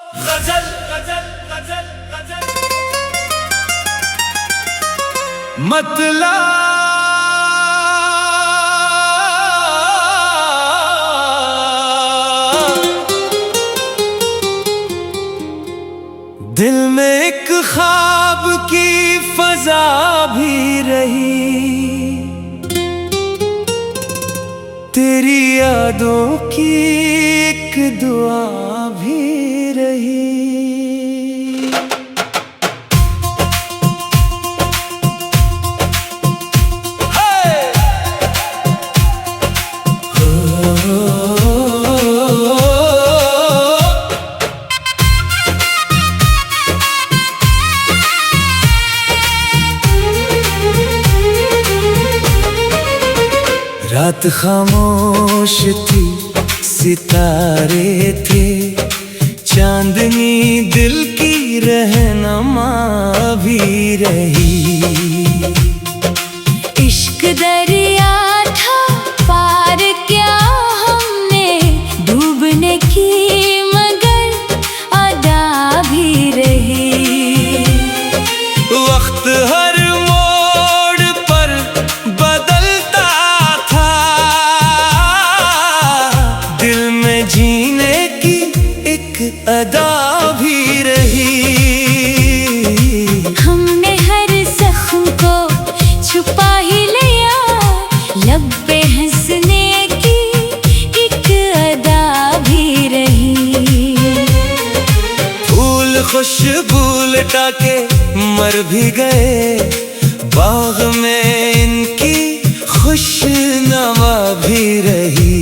गजल गजल गजल गजल मतलब दिल में एक ख्वाब की फजा भी रही, तेरी यादों की एक दुआ भी रही। रात खामोश थी, सितारे थे, चांदनी दिल की रहनुमा भी रही। इश्क दरिया था पार क्या हमने डूबने की, मगर अदा भी रही। वक्त हर मोड़ पर बदलता था, दिल में जीने की एक अदा भी रही। हमने हर जख्म को छुपा ही लिया, लब पे हंसने की एक अदा भी रही। फूल खुशबू लटा के मर भी गए, बाग में इनकी खुशनवा भी रही।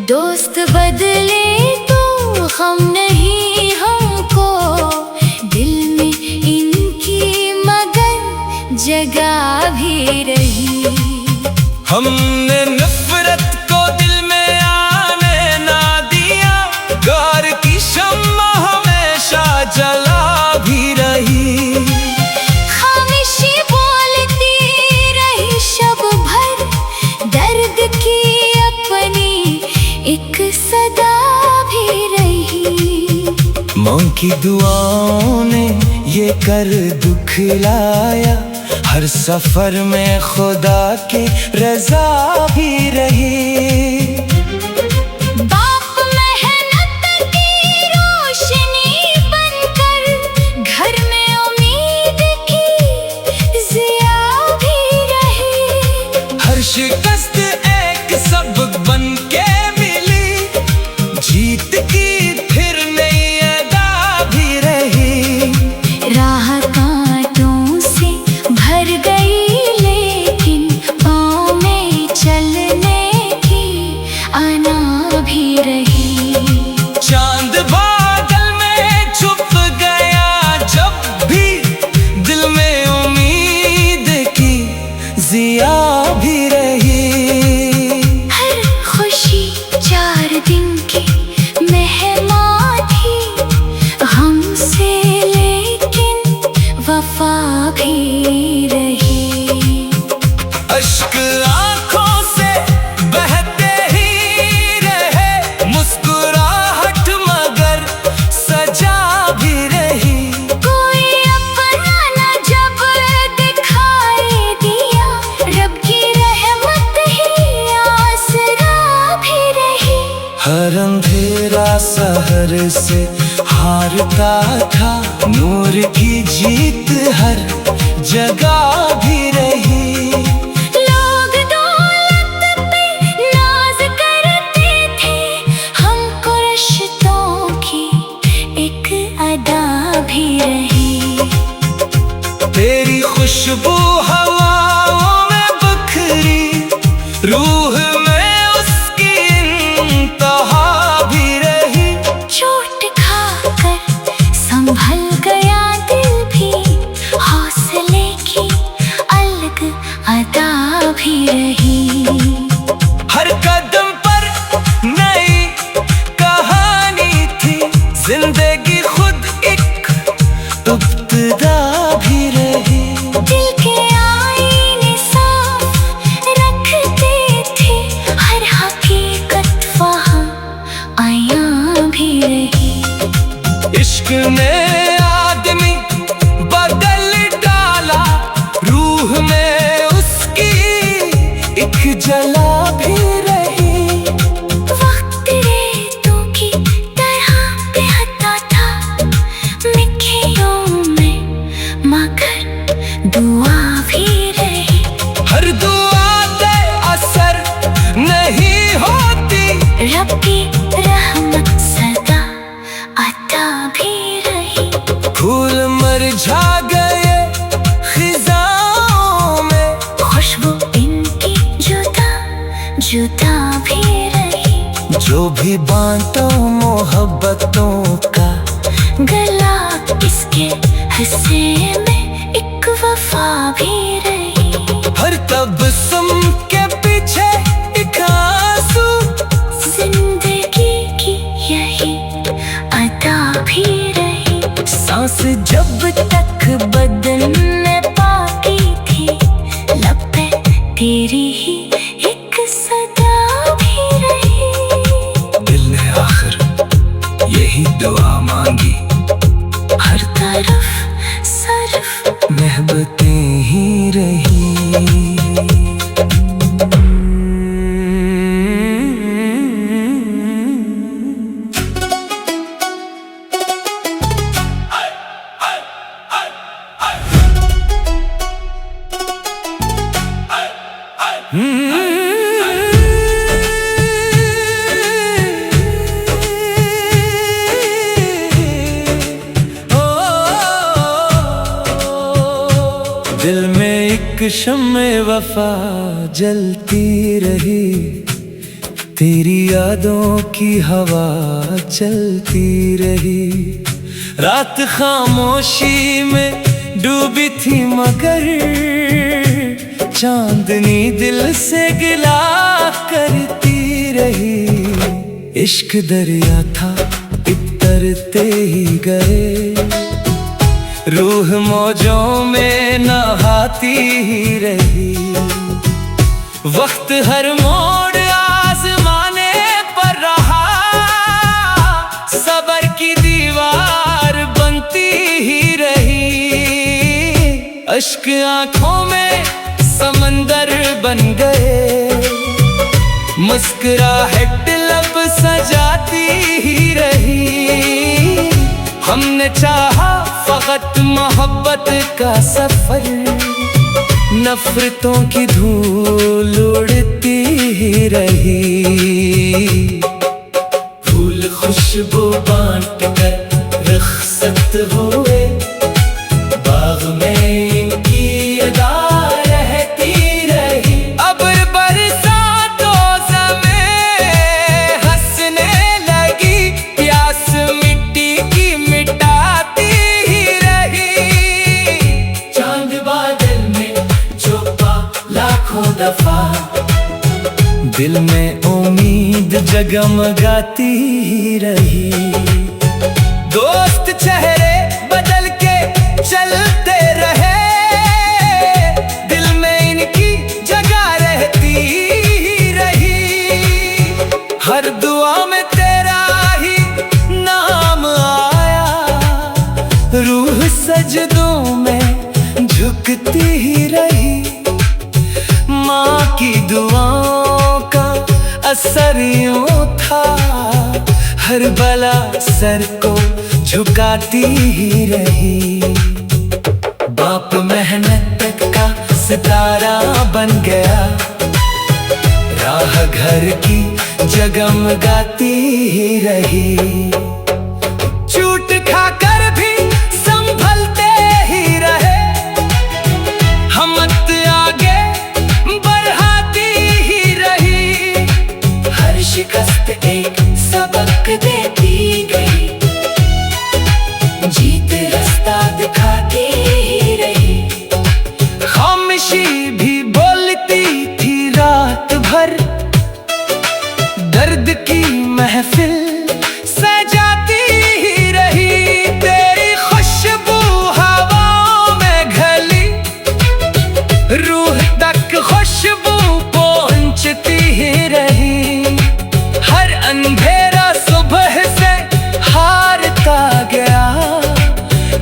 दोस्त बदले तो हम नहीं हमको, दिल में इनकी मगर जगह भी रही। हमने नफरत को दिल में आने ना दिया, प्यार की शम्मा हमेशा जला भी रही। खामोशी बोलती रही शब भर, दर्द की अपनी एक सदा भी रही। माँ की दुआओं ने ये कर दुखलाया, हर सफर में खुदा की रजा भी रही। बाप मेहनत की रोशनी बनकर घर में उम्मीद की जिया भी रही। हर शिकस्त एक सबक बन के जीत की फिर नई अदा भी रही। राह कांटों से भर गई, लेकिन पाँव में चलने की आना भी रही। चांद बादल में छुप गया जब भी, दिल में उम्मीद की जिया भी रही। हर खुशी 4 दिन की मेहमान थी हमसे, लेकिन वफा भी रही। अश्क आँखों से बहते ही रहे, मुस्कुराहट मगर सजा भी रही। कोई अपना न जब दिखाई दिया, रब की रहमत ही आसरा भी रही। हर अंधेरा सहर से हारता था, नूर की जीत हर जगह भी रही। लोग दौलत पे नाज करते थे, हमको रिश्तों की एक अदा भी रही। तेरी खुशबू हवाओं में बखरी, रूह में उसकी इंतहा भी रही। चोट खाकर संभल गया दिल भी, हौसले की दुआ भी रही। हर दुआ दे असर नहीं होती, रब की रहमत सदा आता भी रही। फूल मुरझा गए खिजाओं में, खुशबू इनकी जुदा जुदा भी रही। जो भी बांटो मोहब्बतों का गला, इसके हिस्से में एक वफा भी रही। हर तबस्सुम के पीछे एक आंसू, जिंदगी की यही अदा भी रही। सांस जब तक बदन में बाकी थी, लब पे तेरी ही एक सदा भी रही। दिल ने आखिर यही दुआ मांगी, हर तरफ सरफ महबतें ही रही। दिल में एक शम्मे वफा जलती रही, तेरी यादों की हवा चलती रही। रात खामोशी में डूबी थी मगर चांदनी दिल से गिला करती रही। इश्क दरिया था उतरते ही गए, रूह मौजों में नहाती ही रही। वक्त हर मोड़ आजमाने पर रहा, सबर की दीवार बनती ही रही। अश्क आंखों में समंदर बन गए, मुस्कुराहट लब सजाती ही रही। हमने चाहा फकत मोहब्बत का सफर, नफरतों की धूल उड़ती ही रही। फूल खुशबू बांट कर रुखसत हुए, बाग में इनकी अदा रहती रही। अब बरसातों ज़मीं हंसने लगी, प्यास मिट्टी की मिटाती ही रही। चांद बादल में छुपा लाखों दफा, दिल में उम्मीद जगमगाती ही रही। दोस्त चेहरे बदल के चलते रहे, दिल में इनकी जगह रहती ही रही। हर दुआ में तेरा ही नाम आया, रूह सजदों में झुकती ही रही। माँ की दुआओं का असर यूं था, हर बला सर को झुकाती ही रही। बाप मेहनत का सितारा बन गया, राह घर की जगमगाती ही रही। चोट खाकर भी संभलते ही रहे, हिम्मत आगे बढ़ाती ही रही। हर शिकस्त एक सबक देती गई, जीत रास्ता दिखाती ही रही। खामोशी भी बोलती थी रात भर, दर्द की महफिल सजाती ही रही। तेरी खुशबू हवाओं में घली, रूह तक खुशबू पहुंचती ही रही। हर अंधेरा सुबह से हारता गया,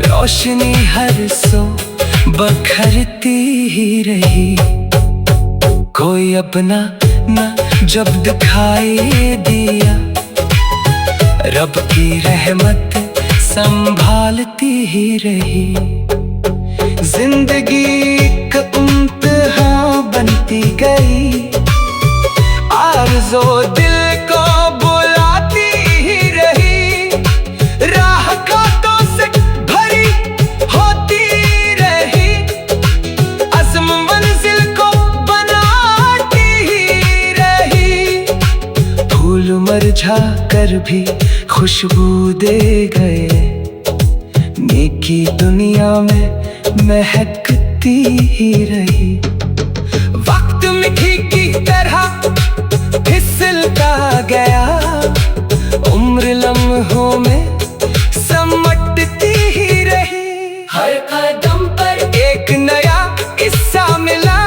रोशनी हर सो बखरती ही रही। कोई अपना न जब दिखाई दिया, रब की रहमत संभालती ही रही। जिंदगी एक इम्तिहान बनती गई, आरज़ो दिल को बुलाती ही रही, राह कांटों से भरी होती रही, अज़्म मंजिल को बनाती ही रही। फूल मुरझा कर भी खुशबू दे गए, नेकी दुनिया में महकती ही रही। वक्त मिट्टी की तरह फिसलता गया, उम्र लम्हों में समटती ही रही। हर कदम पर एक नया किस्सा मिला,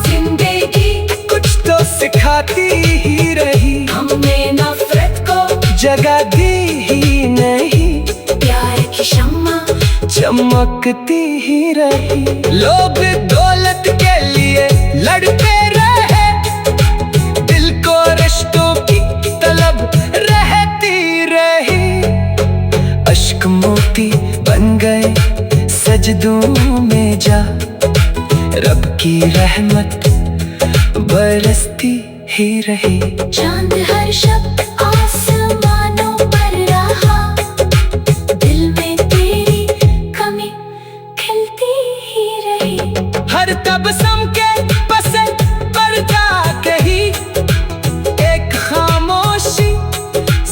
जिंदगी कुछ तो सिखाती ही रही, हमें नफरत को जगह दी ही नहीं, प्यार की शम्मा चमकती ही रही। लोग दौलत के लिए लड़ते रहे, दिल को रिश्तों की तलब रहती रही, अश्क मोती बन गए सजदों में जा, रब की रहमत बरसती ही रही। चांद हर शब आसमानों पर रहा, दिल में तेरी कमी खिलती ही रही। हर तबसम के पसंद पर्दा कही, एक खामोशी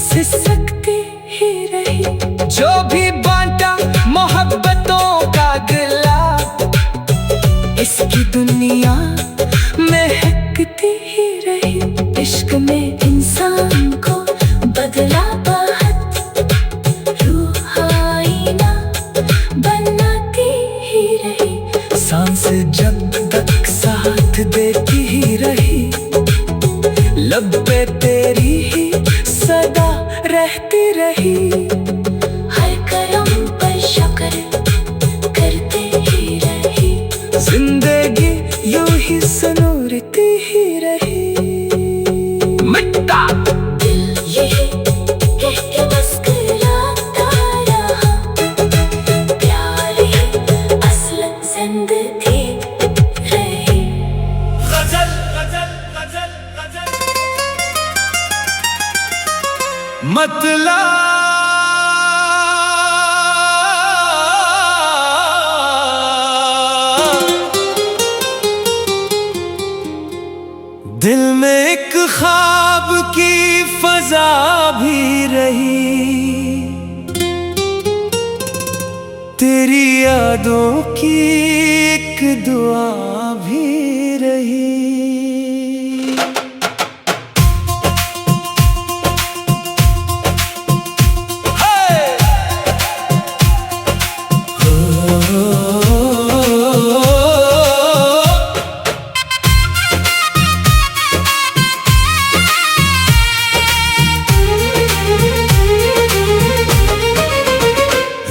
सिसकती ही रही। जो भी बांटा मोहब्बतों का गिला, इसकी दुनिया महकती ही रही। इश्क में इंसान को बदला बहुत, रूहाईना बनाती ही रही। सांस जब तक साथ देती ही रही, लब पे तेरी ही सदा रहती रही। हर करम पर शुक्र करते ही रही, जिंदगी यूं ही सनूरती ही रही। मिटता दिल यही कह के मुस्कुराता रहा, प्यार ही असल जिंदगी रही। गजल गजल गजल गजल मतलब दिल में एक ख्वाब की फजा भी रही, तेरी यादों की एक दुआ भी रही।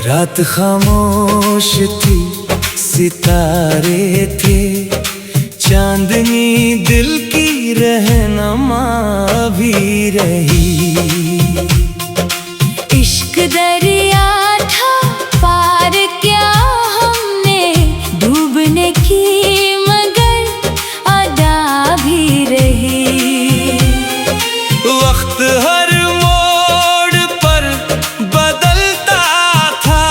रात खामोश थी, सितारे थे, चांदनी दिल की रहनुमा भी रही। इश्क दरिया था पार क्या हमने डूबने की, मगर अदा भी रही। वक्त हर मोड़ पर बदलता था,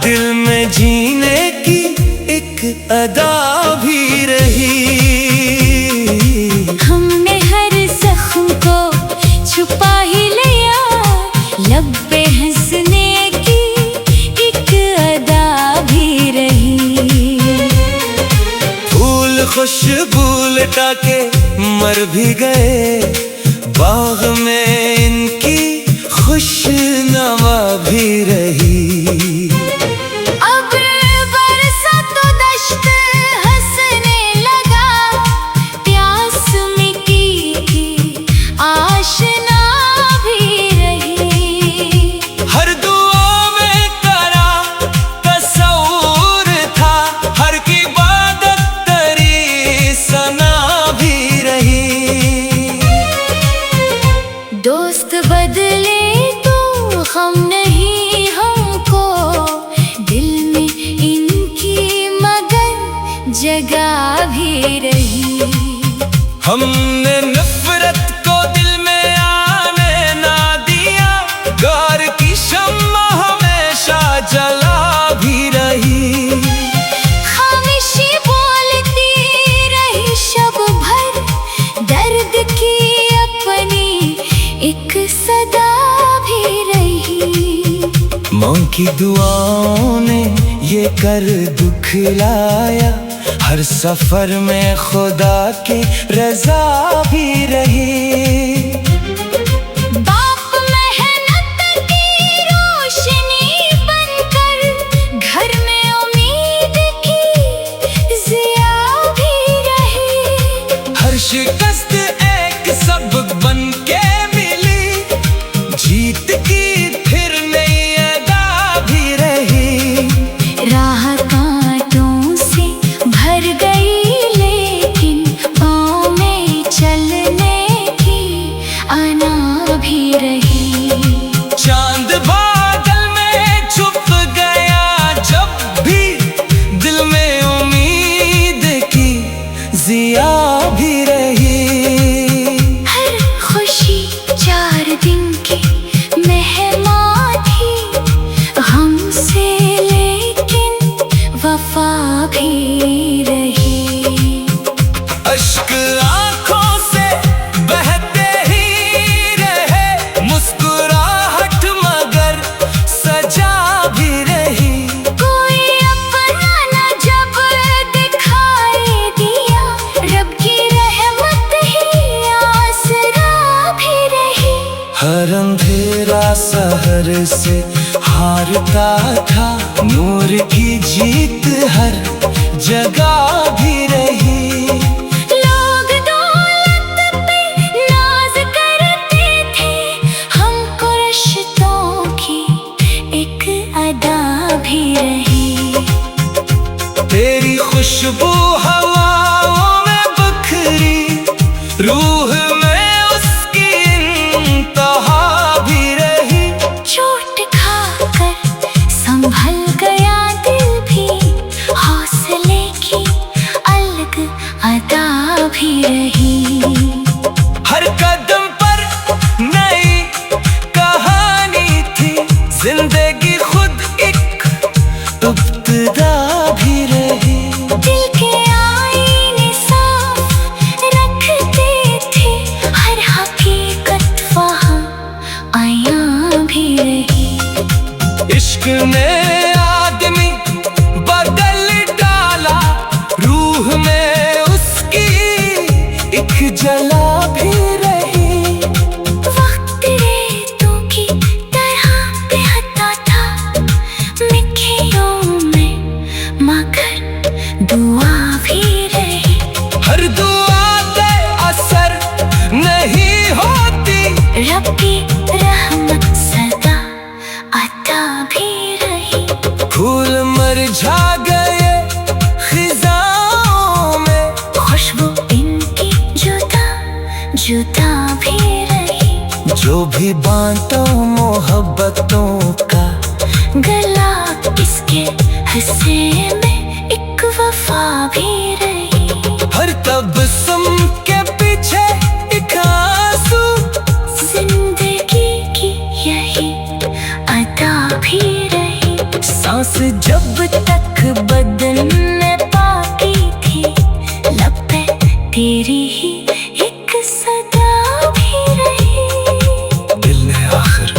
दिल में जीने की एक अदा भी रही। हमने हर जख्म को छुपा ही लिया, लब पे हंसने की एक अदा भी रही। फूल खुशबू लटा के मर भी गए, बाग में इनकी खुशनवा भी रही। अब्र बरसा तो दश्त हंसने लगा, प्यास मिटी आशना भी रही। हर दुआ में करा तसव्वुर था, हर की इबादत तेरी सना भी रही। दोस्त बदले तो हम नहीं हमको रही। हमने नफरत को दिल में आने ना दिया, प्यार की शम्मा हमेशा जला भी रही। खामोशी बोलती रही शब भर, दर्द की अपनी एक सदा भी रही। माँ की दुआओं ने ये कर दुखलाया, हर सफर में खुदा की रजा भी रही। बाप मेहनत की रोशनी बनकर घर में उम्मीद की जिया भी रही। हर शिकस्त एक सबक बन के मिली, जीत की फिर नई अदा भी रही। राह कांटों से भर गई लेकिन पाँव में चलने की अना भी रही। चांद बादल में छुप गया जब भी, दिल में उम्मीद की जिया भी रही। हर खुशी 4 दिन की मेहमान थी हमसे, लेकिन वफा भी रही। अश्क आँखों से बहते ही रहे, मुस्कुराहट मगर सजा भी रही। कोई अपना न जब दिखाई दिया, रब की रहमत ही आसरा भी रही। हर अंधेरा सहर से हारता था, नूर की जीत हर जगह भी रही। लोग दौलत पे नाज करते थे, हमको रिश्तों की एक अदा भी रही। तेरी खुशबू हवाओं में बखरी, रूह में उसकी इंतहा भी रही। चोट खाकर संभल गया दिल भी, हौसले की अलग अदा भी रही। हर कदम पर नई कहानी थी, जिंदगी खुद एक इब्तिदा भी रही। दिल के आईने साफ रखते थे, हर हकीकत वहाँ आया भी रही। इश्क ने आदमी बदल डाला, रूह में उसकी एक जला भी रही। वक्त रेतों की तरह बहता था मिट्टियों में, मगर दुआ भी रही। हर दुआ पे असर नहीं होती, रब की रहमत सदा अता भी रही। फूल मुरझा गए खिजाओं में, खुशबू इनकी जुदा जुदा भी रही। जो भी बांटो मोहब्बतों का गला इसके हिस्से में एक वफा भी रही। हर तबस्सुम के पीछे एक आंसू, जिंदगी की यही अदा भी रही। सांस जब तक बदन में बाकी थी, लब पे तेरी ही एक सदा भी रही। दिल ने आखिर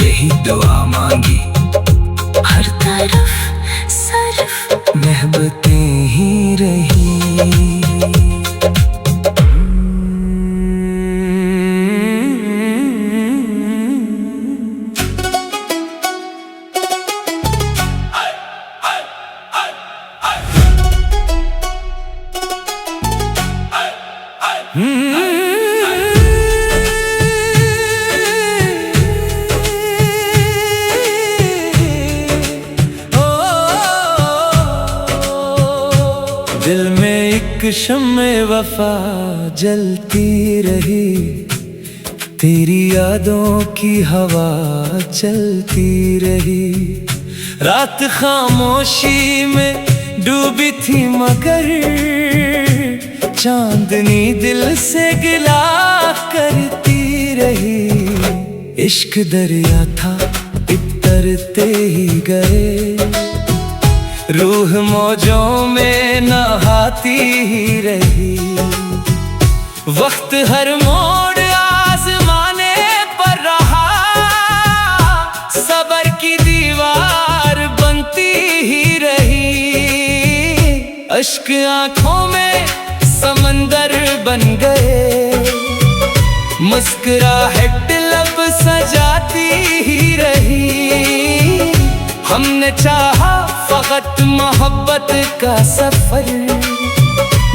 यही दुआ मांगी, हर तरफ सरफ महबतें ही रही। दिल में एक शम्मे वफा जलती रही, तेरी यादों की हवा चलती रही। रात खामोशी में डूबी थी मगर चांदनी दिल से गिला करती रही। इश्क दरिया था इतरते ही गए, रूह मौजों में नहाती ही रही। वक्त हर मोड़ आजमाने पर रहा, सबर की दीवार बनती ही रही। अश्क आंखों में समंदर बन गए, मुस्कुराहट लब सजाती ही रही। हमने चाहा फकत मोहब्बत का सफर,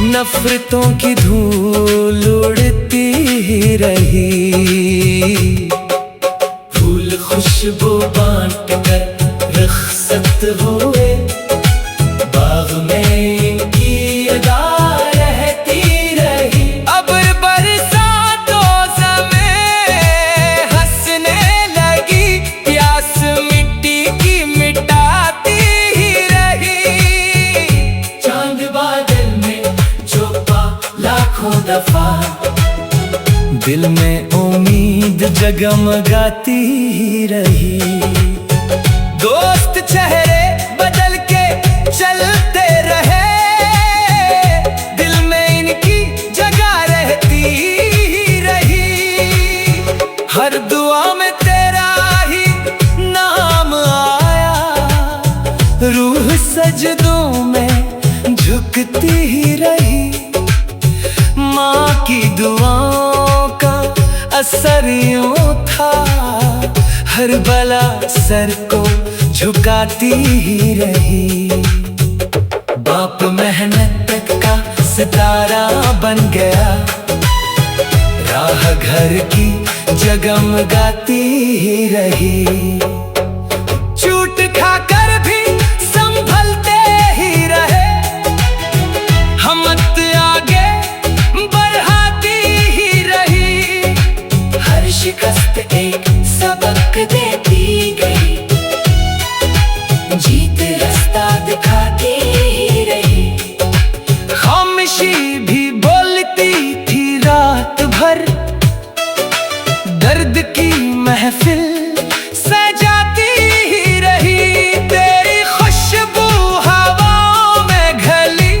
नफरतों की धूल उड़ती ही रही। फूल खुशबू बांट कर रुखसत हुए, बाग में इनकी अदा रहती रही। अब बरसातों समय हंसने लगी, प्यास मिट्टी की मिटाती ही रही। चांद बादल में जो पा लाखों दफा, दिल में उम्मीद जगमगाती ही रही। दोस्त चेहरे बदल के चलते रहे, दिल में इनकी जगह रहती ही रही। हर दुआ में तेरा ही नाम आया, रूह सजदों में झुकती ही रही। माँ की दुआओं का असर यूं था, हर बला सर को झुकाती ही रही। बाप मेहनत का सितारा बन गया, राह घर की जगमगाती ही रही। चोट खाकर भी संभलते ही रहे, हिम्मत आगे बढ़ाती ही रही। हर शिकस्त एक सबक देती गई, जीत रास्ता दिखाती ही रही। खामोशी भी बोलती थी रात भर, दर्द की महफिल सजाती ही रही। तेरी खुशबू हवाओं में घली,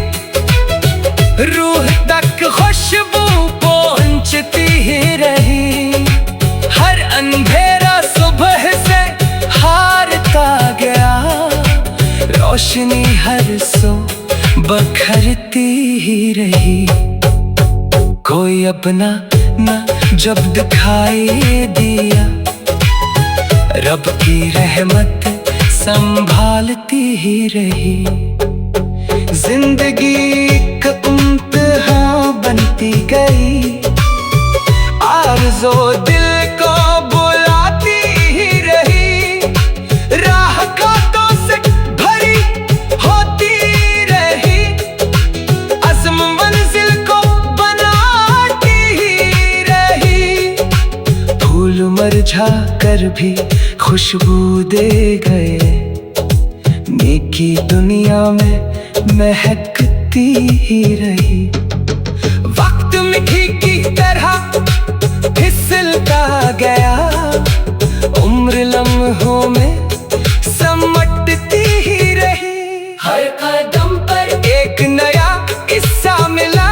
रूह तक खुशबू पहुंचती ही रही। हर अंधेरा सुबह से हारता गया, रोशनी हर सो बखरती ही रही। कोई अपना न जब दिखाई दिया, रब की रहमत संभालती ही रही। जिंदगी का इम्तिहान बनती गई, आरज़ो दिल को बुलाती ही रही। राह कांटों से भरी होती रही, अज़्म मंजिल को बनाती ही रही। फूल मुरझा कर भी खुशबू दे गए, नेकी दुनिया में महकती ही रही। वक्त मिट्टी की तरह फिसलता गया, उम्र लम्हों में समटती ही रही। हर कदम पर एक नया किस्सा मिला,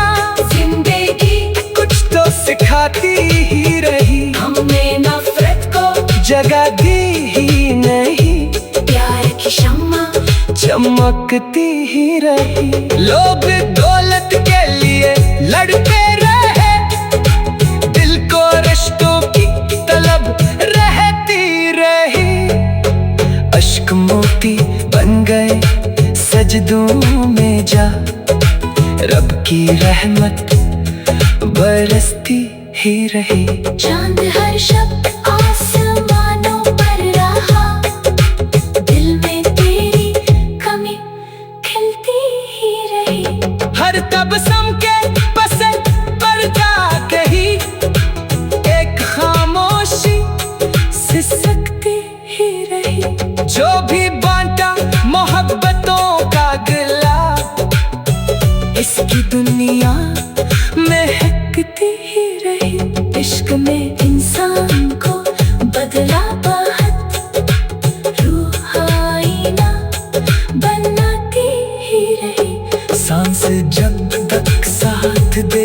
जिंदगी कुछ तो सिखाती ही रही। हमने नफरत को जगह दी ही नहीं, प्यार की शम्मा चमकती ही रही। लोग दौलत के लिए लड़ते रहे, दिल को रिश्तों की तलब रहती रही। अश्क मोती बन गए सजदों में जा, रब की रहमत बरसती ही रही। चांद हर शब आसमानों पर रहा, दिल में तेरी कमी खिलती ही रही। हर तबसम के पसे पर्दा कही, एक खामोशी सिसकती ही रही। जो भी बांटा मोहब्बतों का गिला, सांस जब तक साथ दे